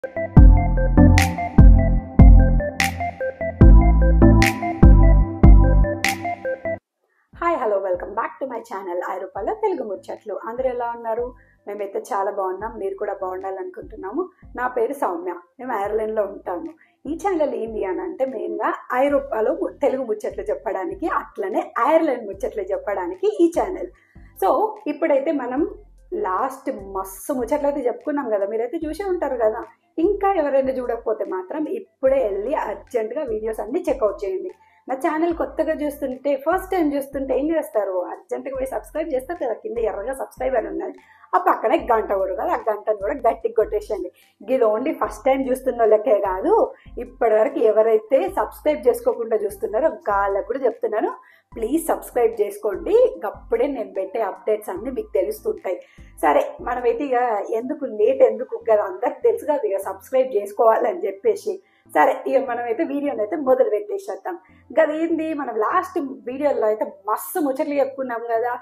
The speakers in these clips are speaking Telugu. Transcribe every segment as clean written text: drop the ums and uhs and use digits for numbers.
Hi hello welcome back to my channel ఐరూపాల తెలుగు ముచ్చట్లు. అందరూ ఎలా ఉన్నారు? మేమైతే చాలా బాగున్నాం. మీరు కూడా బాగుండాలనుకుంటున్నాము. నా పేరు సౌమ్య. మేము ఐర్లాండ్లో ఉంటాము. ఈ ఛానల్ ఏంటి అని అంటే మెయిన్గా ఐరోపాలో తెలుగు ముచ్చట్లు చెప్పడానికి, అట్లనే ఐర్లాండ్ ముచ్చట్లు చెప్పడానికి ఈ ఛానల్. సో ఇప్పుడైతే మనం లాస్ట్ మస్తు ముచ్చట్లు అయితే చెప్పుకున్నాం కదా, మీరైతే చూసే ఉంటారు కదా. ఇంకా ఎవరైనా చూడకపోతే మాత్రం ఇప్పుడే వెళ్ళి అర్జెంటుగా వీడియోస్ అన్నీ చెక్అవుట్ చేయండి. నా ఛానల్ కొత్తగా చూస్తుంటే, ఫస్ట్ టైం చూస్తుంటే ఏం చేస్తారు? అర్జెంటుగా పోయి సబ్స్క్రైబ్ చేస్తారు కదా, కింద ఎర్రగా సబ్స్క్రైబ్ అని ఉన్నది. ఆ పక్కనే గంట కూడా కదా, ఆ గంటను కూడా గట్టిగా కొట్టేసండి. ఇది ఓన్లీ ఫస్ట్ టైం చూస్తున్న వాళ్ళకే కాదు, ఇప్పటివరకు ఎవరైతే సబ్స్క్రైబ్ చేసుకోకుండా చూస్తున్నారో వాళ్ళకు కూడా చెప్తున్నాను, ప్లీజ్ సబ్స్క్రైబ్ చేసుకోండి. అప్పుడే నేను పెట్టే అప్డేట్స్ అన్నీ మీకు తెలుస్తుంటాయి. సరే, మనమైతే ఇక ఎందుకు లేట్ ఎందుకు కదా, అందరికి తెలుసు కదా ఇక సబ్స్క్రైబ్ చేసుకోవాలని చెప్పేసి. సరే, ఇక మనమైతే వీడియోని అయితే మొదలు పెట్టేసేద్దాం. గదేంది, మనం లాస్ట్ వీడియోలో అయితే మస్తు ముచ్చట్లు చెప్పుకున్నాం కదా.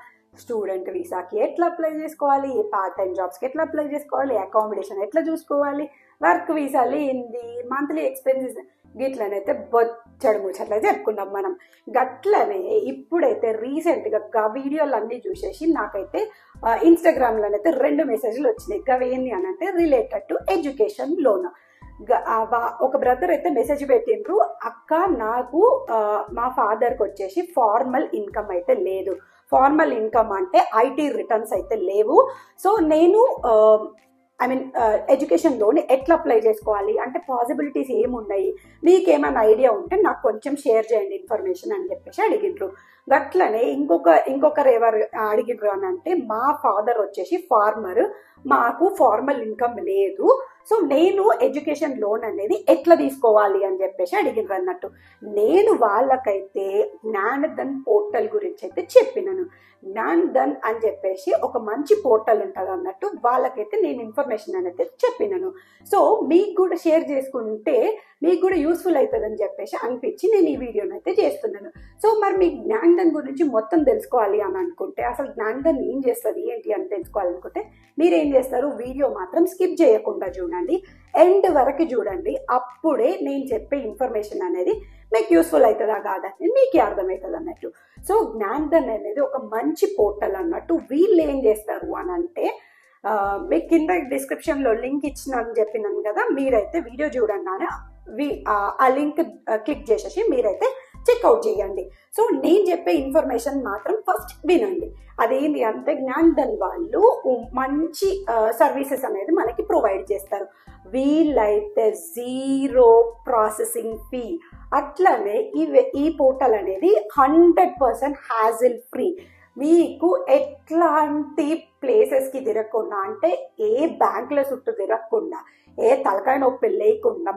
స్టూడెంట్ వీసాకి ఎట్లా అప్లై చేసుకోవాలి, పార్ట్ టైం జాబ్స్కి ఎట్లా అప్లై చేసుకోవాలి, అకామిడేషన్ ఎట్లా చూసుకోవాలి, వర్క్ వీసాలు ఏంది, మంత్లీ ఎక్స్పెన్సెస్, గిట్లనైతే బొచ్చడు ముచ్చట్లు అయితే చెప్పుకున్నాం మనం. గట్లనే ఇప్పుడైతే రీసెంట్గా వీడియోలు అన్నీ చూసేసి నాకైతే ఇన్స్టాగ్రామ్లోనైతే 2 మెసేజ్లు వచ్చినాయి. అవేంది అని అంటే రిలేటెడ్ టు ఎడ్యుకేషన్ లోన్. ఒక బ్రదర్ అయితే మెసేజ్ పెట్టిండ్రు, అక్క నాకు మా ఫాదర్కి వచ్చేసి ఫార్మల్ ఇన్కమ్ అయితే లేదు. ఫార్మల్ ఇన్కమ్ అంటే ఐటీ రిటర్న్స్ అయితే లేవు. సో నేను ఎడ్యుకేషన్ లోన్ ఎట్లా అప్లై చేసుకోవాలి అంటే పాసిబిలిటీస్ ఏమున్నాయి, మీకేమైనా ఐడియా ఉంటే నాకు కొంచెం షేర్ చేయండి ఇన్ఫర్మేషన్ అని చెప్పేసి అడిగిండ్రు. గట్లనే ఇంకొకరు ఎవరు అడిగిండ్రు అని అంటే, మా ఫాదర్ వచ్చేసి ఫార్మర్, మాకు ఫార్మల్ ఇన్కమ్ లేదు. సో నేను ఎడ్యుకేషన్ లోన్ అనేది ఎట్లా తీసుకోవాలి అని చెప్పేసి అడిగిండ్రు అన్నట్టు. నేను వాళ్ళకైతే జ్ఞానధన్ పోర్టల్ గురించి అయితే చెప్పినాను. జ్ఞానధన్ అని చెప్పేసి ఒక మంచి పోర్టల్ ఉంటుంది అన్నట్టు, వాళ్ళకైతే నేను ఇన్ఫర్మేషన్ అనేది చెప్పినాను. సో మీకు కూడా షేర్ చేసుకుంటే మీకు కూడా యూస్ఫుల్ అవుతుందని చెప్పేసి అనిపించి నేను ఈ వీడియోని అయితే చేస్తున్నాను. సో మరి మీకు జ్ఞానధన్ గురించి మొత్తం తెలుసుకోవాలి అని అనుకుంటే, అసలు జ్ఞానధన్ ఏం చేస్తుంది ఏంటి అని తెలుసుకోవాలనుకుంటే మీరేం చేస్తారు, వీడియో మాత్రం స్కిప్ చేయకుండా చూడండి, ఎండ్ వరకు చూడండి. అప్పుడే నేను చెప్పే ఇన్ఫర్మేషన్ అనేది మీకు యూస్ఫుల్ అవుతుందా కాదని మీకే అర్థమవుతుంది అన్నట్టు. సో జ్ఞానధన్ అనేది ఒక మంచి పోర్టల్ అన్నట్టు. వీళ్ళు ఏం చేస్తారు అని అంటే, మీకు కింద డిస్క్రిప్షన్లో లింక్ ఇచ్చినాను చెప్పినాను కదా, మీరైతే వీడియో చూడంగానే ఆ లింక్ క్లిక్ చేసేసి మీరైతే చెక్అవుట్ చేయండి. సో నేను చెప్పే ఇన్ఫర్మేషన్ మాత్రం ఫస్ట్ వినండి. అదేంటి అంటే, జ్ఞానధన్ వాళ్ళు మంచి సర్వీసెస్ అనేది మనకి ప్రొవైడ్ చేస్తారు. వీళ్ళైతే 0 ప్రాసెసింగ్ ఫీ, అట్లనే ఈ పోర్టల్ అనేది 100% హ్యాజిల్ ఫ్రీ. మీకు ఎట్లాంటి ప్లేసెస్కి తిరగకుండా, అంటే ఏ బ్యాంకుల చుట్టూ తిరగకుండా, ఏ తలకాయ నొప్పి లేకుండా,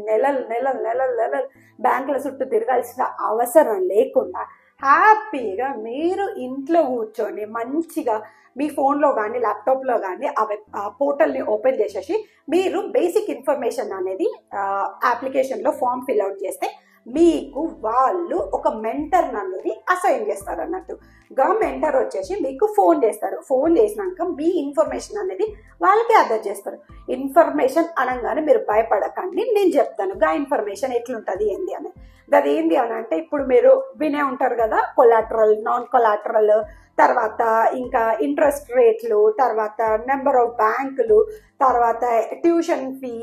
నెలలు బ్యాంకుల చుట్టూ తిరగాల్సిన అవసరం లేకుండా హ్యాపీగా మీరు ఇంట్లో కూర్చొని మంచిగా మీ ఫోన్లో కానీ ల్యాప్టాప్లో కానీ ఆ పోర్టల్ని ఓపెన్ చేసేసి మీరు బేసిక్ ఇన్ఫర్మేషన్ అనేది అప్లికేషన్లో ఫామ్ ఫిల్అవుట్ చేస్తే మీకు వాళ్ళు ఒక మెంటర్ అనేది అసైన్ చేస్తారు అన్నట్టు. మెంటర్ వచ్చేసి మీకు ఫోన్ చేస్తారు. ఫోన్ చేసినాక మీ ఇన్ఫర్మేషన్ అనేది వాళ్ళకి అదర్ చేస్తారు. ఇన్ఫర్మేషన్ అనగానే మీరు భయపడకండి, నేను చెప్తాను ఇన్ఫర్మేషన్ ఎట్లుంటుంది ఏంది అని. అది ఏంది అని అంటే, ఇప్పుడు మీరు వినే ఉంటారు కదా, కొలాటరల్, నాన్ కొలాటరల్, తర్వాత ఇంకా ఇంట్రెస్ట్ రేట్లు, తర్వాత నెంబర్ ఆఫ్ బ్యాంకులు, తర్వాత ట్యూషన్ ఫీ,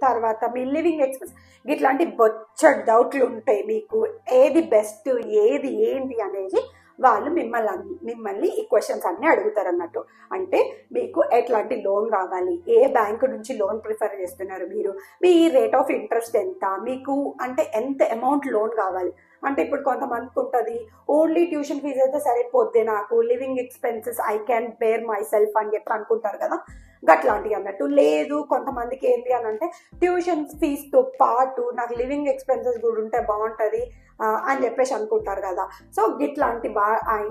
తర్వాత మీ లివింగ్ ఎక్స్పెన్స్, ఇట్లాంటి బొచ్చడి డౌట్లు ఉంటాయి. మీకు ఏది బెస్ట్, ఏది ఏంటి అనేది వాళ్ళు మిమ్మల్ని ఈ క్వశ్చన్స్ అన్నీ అడుగుతారు అన్నట్టు. అంటే మీకు ఎట్లాంటి లోన్ కావాలి, ఏ బ్యాంకు నుంచి లోన్ ప్రిఫర్ చేస్తున్నారు మీరు, మీ రేట్ ఆఫ్ ఇంట్రెస్ట్ ఎంత, మీకు అంటే ఎంత అమౌంట్ లోన్ కావాలి. అంటే ఇప్పుడు కొంతమందికి ఉంటుంది, ఓన్లీ ట్యూషన్ ఫీజు అయితే సరిపోద్ది నాకు, living expenses I can bear myself అని చెప్పి అనుకుంటారు కదా, గట్లాంటివి అన్నట్టు. లేదు, కొంతమందికి ఏంటి అని అంటే ట్యూషన్ ఫీజుతో పాటు నాకు లివింగ్ ఎక్స్పెన్సెస్ కూడా ఉంటే బాగుంటుంది అని చెప్పేసి అనుకుంటారు కదా. సో ఇట్లాంటి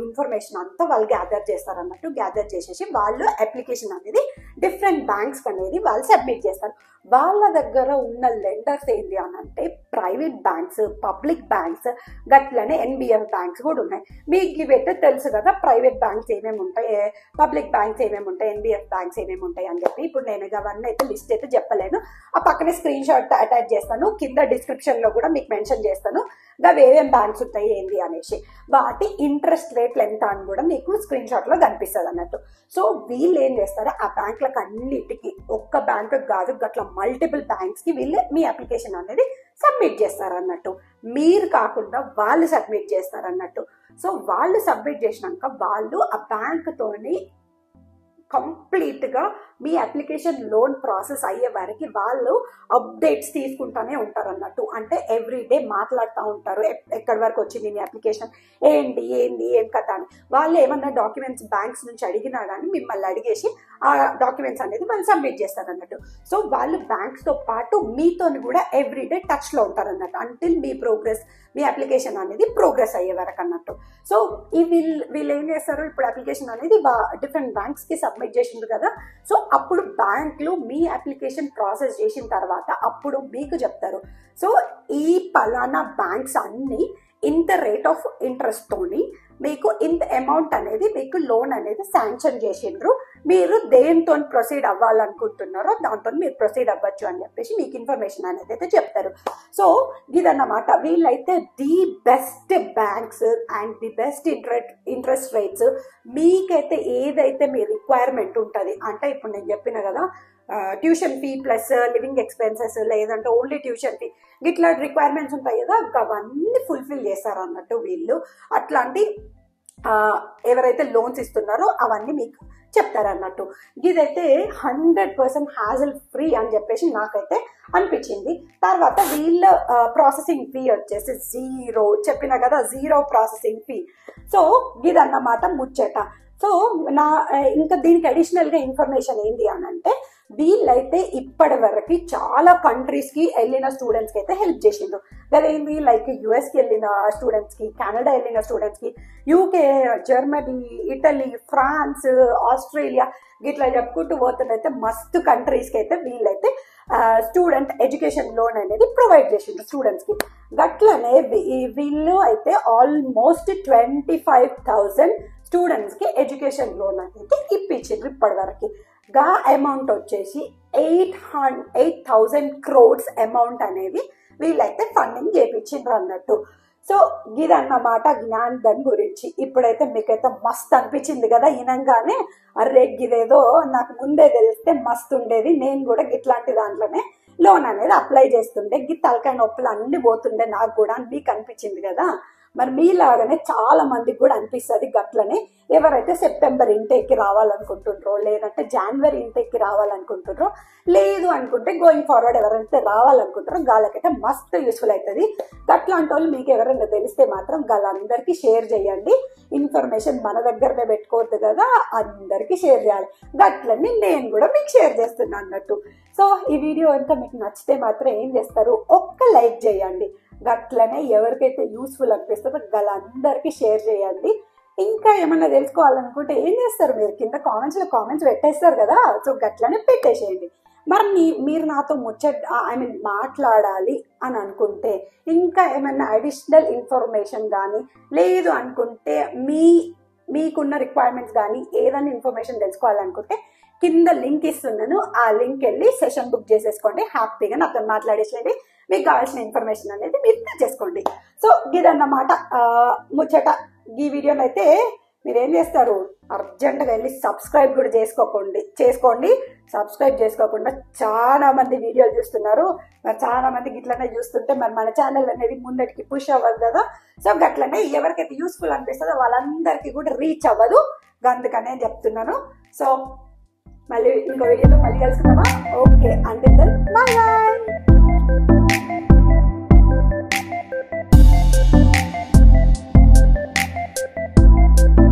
ఇన్ఫర్మేషన్ అంతా వాళ్ళు గ్యాదర్ చేస్తారు అన్నట్టు. గ్యాదర్ చేసేసి వాళ్ళు అప్లికేషన్ అనేది డిఫరెంట్ బ్యాంక్స్ అనేది వాళ్ళు సబ్మిట్ చేస్తారు. వాళ్ళ దగ్గర ఉన్న లెండర్స్ ఏంటి అని అంటే ప్రైవేట్ బ్యాంక్స్, పబ్లిక్ బ్యాంక్స్, గట్లనే ఎన్బిఎఫ్ బ్యాంక్స్ కూడా ఉన్నాయి. మీకు ఇవైతే తెలుసు కదా, ప్రైవేట్ బ్యాంక్స్ ఏమేమి ఉంటాయి, పబ్లిక్ బ్యాంక్స్ ఏమేమి ఉంటాయి, ఎన్బిఎఫ్ బ్యాంక్స్ ఏమేమి ఉంటాయి అని చెప్పి. ఇప్పుడు నేను అవన్నీ అయితే లిస్ట్ అయితే చెప్పలేను, ఆ పక్కనే స్క్రీన్ షాట్ అటాచ్ చేస్తాను, కింద డిస్క్రిప్షన్ లో కూడా మీకు మెన్షన్ చేస్తాను అవి ఏమేమి బ్యాంక్స్ ఉంటాయి ఏంటి అనేసి, వాటి ఇంట్రెస్ట్ రేట్లు ఎంత అని కూడా మీకు స్క్రీన్ షాట్ లో కనిపిస్తుంది అన్నట్టు. సో వీళ్ళు ఏం చేస్తారు, ఆ బ్యాంకులకు అన్నిటికీ, ఒక్క బ్యాంకు కాదు గట్ల మల్టిపుల్ బ్యాంక్స్ కి వీళ్ళు మీ అప్లికేషన్ అనేది సబ్మిట్ చేస్తారు అన్నట్టు. మీరు కాకుండా వాళ్ళు సబ్మిట్ చేస్తారు అన్నట్టు. సో వాళ్ళు సబ్మిట్ చేసినాక వాళ్ళు ఆ బ్యాంకుతోని కంప్లీట్ గా మీ అప్లికేషన్ లోన్ ప్రాసెస్ అయ్యే వరకు వాళ్ళు అప్డేట్స్ తీసుకుంటానే ఉంటారు అన్నట్టు. అంటే ఎవ్రీడే మాట్లాడుతూ ఉంటారు, ఎక్కడి వరకు వచ్చింది మీ అప్లికేషన్, ఏంటి ఏం కథ అని. వాళ్ళు ఏమన్నా డాక్యుమెంట్స్ బ్యాంక్స్ నుంచి అడిగినా కానీ మిమ్మల్ని అడిగేసి ఆ డాక్యుమెంట్స్ అనేది వాళ్ళు సబ్మిట్ చేస్తారు అన్నట్టు. సో వాళ్ళు బ్యాంక్స్ తో పాటు మీతోని కూడా ఎవ్రీడే టచ్ లో ఉంటారు అన్నట్టు, అంటిల్ మీ అప్లికేషన్ అనేది ప్రోగ్రెస్ అయ్యే వరకు అన్నట్టు. సో వీళ్ళు ఏం చేస్తారు, ఇప్పుడు అప్లికేషన్ అనేది డిఫరెంట్ బ్యాంక్స్ కి సబ్మిట్ చేసిండ్రు కదా. సో అప్పుడు బ్యాంకులు మీ అప్లికేషన్ ప్రాసెస్ చేసిన తర్వాత అప్పుడు మీకు చెప్తారు, సో ఈ పలానా బ్యాంక్స్ అన్ని ఇంత రేట్ ఆఫ్ ఇంట్రెస్ట్ తోని మీకు ఇంత అమౌంట్ అనేది మీకు లోన్ అనేది శాంక్షన్ చేసిండ్రు, మీరు దేంతో ప్రొసీడ్ అవ్వాలనుకుంటున్నారో దాంతో మీరు ప్రొసీడ్ అవ్వచ్చు అని చెప్పేసి మీకు ఇన్ఫర్మేషన్ అనేది అయితే చెప్తారు. సో ఇదన్నమాట, వీళ్ళైతే the best banks and the best interest rates. మీకైతే ఏదైతే మీ రిక్వైర్మెంట్ ఉంటుంది, అంటే ఇప్పుడు నేను చెప్పిన కదా tuition fee plus living expenses, లేదంటే ఓన్లీ ట్యూషన్ ఫీ, ఇట్లా రిక్వైర్మెంట్స్ ఉంటాయి కదా, అవన్నీ ఫుల్ఫిల్ చేస్తారు అన్నట్టు వీళ్ళు. అట్లాంటి ఎవరైతే లోన్స్ ఇస్తున్నారో అవన్నీ మీకు చెప్తారన్నట్టు. ఇదైతే 100% హ్యాజల్ ఫ్రీ అని చెప్పేసి నాకైతే అనిపించింది. తర్వాత వీళ్ళ ప్రాసెసింగ్ ఫీ వచ్చేసి 0, చెప్పిన కదా 0 ప్రాసెసింగ్ ఫీ. సో ఇదన్నమాట ముచ్చట. సో ఇంకా దీనికి అడిషనల్ గా ఇన్ఫర్మేషన్ ఏంటి అని అంటే, వీళ్ళైతే ఇప్పటి వరకు చాలా కంట్రీస్ కి వెళ్ళిన స్టూడెంట్స్ కి అయితే హెల్ప్ చేసిండ్రు. అదేంటి, లైక్ యుఎస్ కి వెళ్ళిన స్టూడెంట్స్ కి, కెనడా వెళ్ళిన స్టూడెంట్స్ కి, UK, Germany, Italy, France, Australia, ఇట్లా చెప్పుకుంటూ పోతున్నైతే మస్తు కంట్రీస్ కి అయితే వీళ్ళైతే స్టూడెంట్ ఎడ్యుకేషన్ లోన్ అనేది ప్రొవైడ్ చేసిండ్రు స్టూడెంట్స్ కి. గట్లనే వీళ్ళు అయితే ఆల్మోస్ట్ 25,000 స్టూడెంట్స్ కి ఎడ్యుకేషన్ లోన్ అనేది ఇప్పించిండ్రు ఇప్పటి వరకు. గా అమౌంట్ వచ్చేసి 8,000 crores అమౌంట్ అనేది వీళ్ళైతే ఫండింగ్ చేయించిండ్రు అన్నట్టు. సో ఇదన్నమాట జ్ఞానధన్ గురించి. ఇప్పుడైతే మీకైతే మస్తు అనిపించింది కదా వినంగానే, అర్రే గిదేదో నాకు ముందే తెలిస్తే మస్తు ఉండేది, నేను కూడా ఇట్లాంటి దాంట్లోనే లోన్ అనేది అప్లై చేస్తుండే, తలకాయ నొప్పులు అన్ని పోతుండే నాకు కూడా అని మీకు అనిపించింది కదా. మరి మీలాగానే చాలా మందికి కూడా అనిపిస్తుంది గట్లనే. ఎవరైతే సెప్టెంబర్ ఇంటేక్కి రావాలనుకుంటుండ్రో, లేదంటే జనవరి ఇంటేక్కి రావాలనుకుంటుండ్రో, లేదు అనుకుంటే గోయింగ్ ఫార్వర్డ్ ఎవరైతే రావాలనుకుంటారో వాళ్ళకైతే మస్తు యూస్ఫుల్ అవుతుంది. గట్లాంటి వాళ్ళు మీకు ఎవరైనా తెలిస్తే మాత్రం వాళ్ళందరికీ షేర్ చేయండి. ఇన్ఫర్మేషన్ మన దగ్గరనే పెట్టుకోవద్దు కదా, అందరికీ షేర్ చేయాలి. గట్లన్నీ నేను కూడా మీకు షేర్ చేస్తున్నాను అన్నట్టు. సో ఈ వీడియో కనుక మీకు నచ్చితే మాత్రం ఏం చేస్తారు, ఒక్క లైక్ చేయండి. గట్లనే ఎవరికైతే యూస్ఫుల్ అనిపిస్తుందో వాళ్ళందరికీ షేర్ చేయండి. ఇంకా ఏమన్నా తెలుసుకోవాలనుకుంటే ఏం చేస్తారు, మీరు కింద కామెంట్స్ పెట్టేస్తారు కదా, సో గట్లనే పెట్టేసేయండి. మరి మీరు నాతో మాట్లాడాలి అని అనుకుంటే, ఇంకా ఏమన్నా అడిషనల్ ఇన్ఫర్మేషన్ కానీ, లేదు అనుకుంటే మీకున్న రిక్వైర్మెంట్స్ కానీ ఏదైనా ఇన్ఫర్మేషన్ తెలుసుకోవాలనుకుంటే కింద లింక్ ఇస్తున్నాను, ఆ లింక్ వెళ్ళి సెషన్ బుక్ చేసేసుకోండి. హ్యాపీగా నాతో మాట్లాడేసేయండి. మీకు కావాల్సిన ఇన్ఫర్మేషన్ అనేది మీరు తెచ్చేసుకోండి. సో ఇదన్నమాట ముచ్చట. ఈ వీడియోని అయితే మీరేం చేస్తారు, అర్జెంటుగా వెళ్ళి సబ్స్క్రైబ్ కూడా చేసుకోండి. సబ్స్క్రైబ్ చేసుకోకుండా చాలా మంది వీడియోలు చూస్తున్నారు. మరి చాలా మందికి ఇట్లనే చూస్తుంటే మరి మన ఛానల్ అనేది ముందటికి పుష్ అవ్వదు కదా. సో గట్లనే ఎవరికైతే యూస్ఫుల్ అనిపిస్తుందో వాళ్ళందరికీ కూడా రీచ్ అవ్వదు, అందుకనే చెప్తున్నాను. సో మళ్ళీ ఇంకో వీడియోలో మళ్ళీ కలుసుకుందామా? ఓకే, అంటే బాయ్.